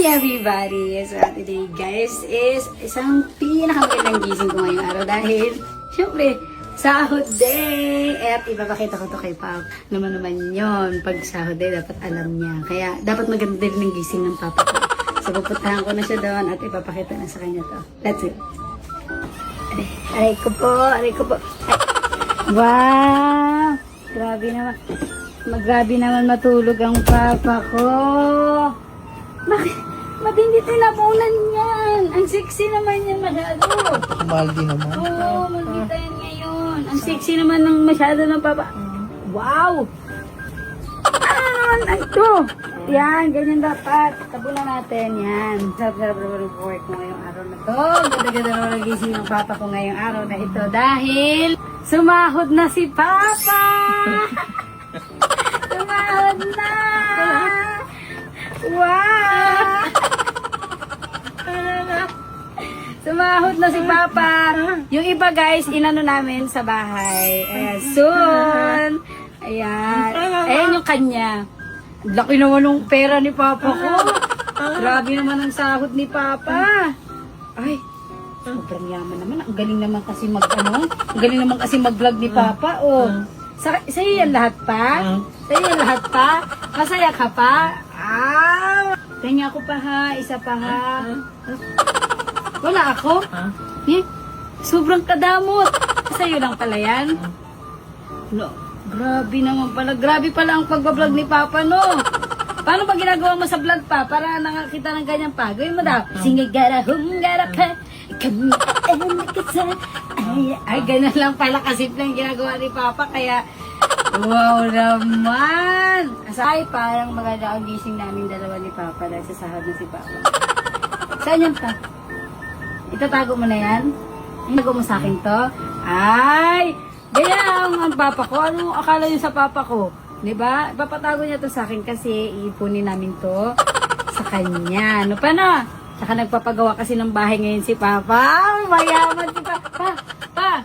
everybody! So today guys is isang pinakamagandang gising ko ngayong araw dahil syempre sahod day! At ipapakita ko to kay Pap naman yon. Pag sahod day dapat alam niya. Kaya dapat maganda din ng gising ng Papa ko. So pupuntahan ko na siya doon at ipapakita na sa kanya to. Let's go! Aray ko po! Ay. Wow! Grabe naman. Grabe naman matulog ang Papa ko. Bakit? Matindi tinapunan yan. Ang sexy naman yan masyado. Mahal din naman. Oo, magkita yan ngayon. Ang sexy naman ng masyado ng Papa. Wow! Ano naman ito? Yan, ganyan dapat. Tabunan natin yan. Sarap-sarap naman ang work ko ngayong araw na to. Ganda-ganda naman nagising ng Papa ko ngayong araw na ito dahil sumahod na si Papa! Sumahod na! Wow! Sumahod na si Papa. Yung iba guys, inano namin sa bahay. Ayan, soon. Ayan. Ayan yung kanya. Laki naman ng pera ni Papa ko. Grabe naman ang sahod ni Papa. Ay, sobrang yaman naman. Ang galing naman kasi ang galing naman kasi mag-vlog ni Papa. Oh. Sa'yo yan lahat pa? Sa'yo yan lahat pa? Masaya ka pa? Tingnan ko pa ha. Isa pa ha. Wala ako? Eh, sobrang kadamot. Sa'yo lang pala yan? No. Grabe naman pala. Grabe pala ang pagbablog ni Papa, no? Paano ba ginagawa mo sa vlog pa? Para nakakita ng ganyan pa. Gawin mo daw. Singagara, hunggara pa. Ay, ganun lang pala kasi lang ginagawa ni Papa. Kaya, wow naman. Asay, parang maganda ang gising namin dalawa ni Papa dahil sa sahod na si Papa. Saan yan pa? Itatago mo na yan? Itago mo sa akin to? Ay! Ganyan ang Papa ko. Ano akala niyo sa Papa ko? Diba? Ipapatago niya to sa akin kasi iipunin namin to sa kanya. Ano pa na? Saka nagpapagawa kasi ng bahay ngayon si Papa. Mayaman si Papa. Pa!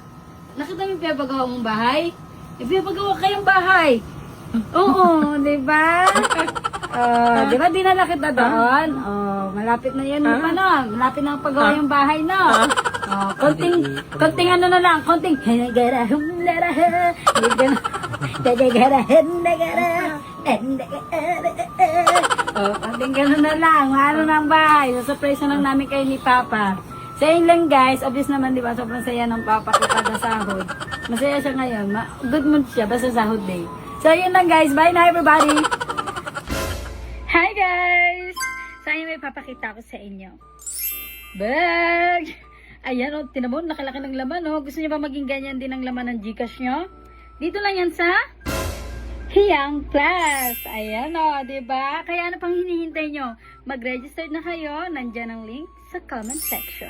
Nakita mo yung pinapagawa mong bahay? Pinapagawa kayong bahay. Oo, diba? Diba dinala kita doon? Malapit na yan. Malapit na ang paggawa yung bahay, no? Konting ano na lang, konting hinagara, humlara, konting gano'n na lang, ano na ang bahay, surprise na lang namin kayo ni Papa. Sa yun lang guys, obvious naman diba, sobrang saya ng Papa ko kada sahod. Masaya siya ngayon, good mood siya, basta sahod day. So yun lang guys, bye na everybody! Hi guys! So yun may papakita ko sa inyo. Bag! Ayan o, tinamon, nakalaki ng laman o. Gusto niyo ba maging ganyan din ang laman ng Gcash nyo? Dito lang yan sa Hiyang Plus. Ayan o, diba? Kaya ano pang hinihintay nyo? Mag-register na kayo. Nandyan ang link sa comment section.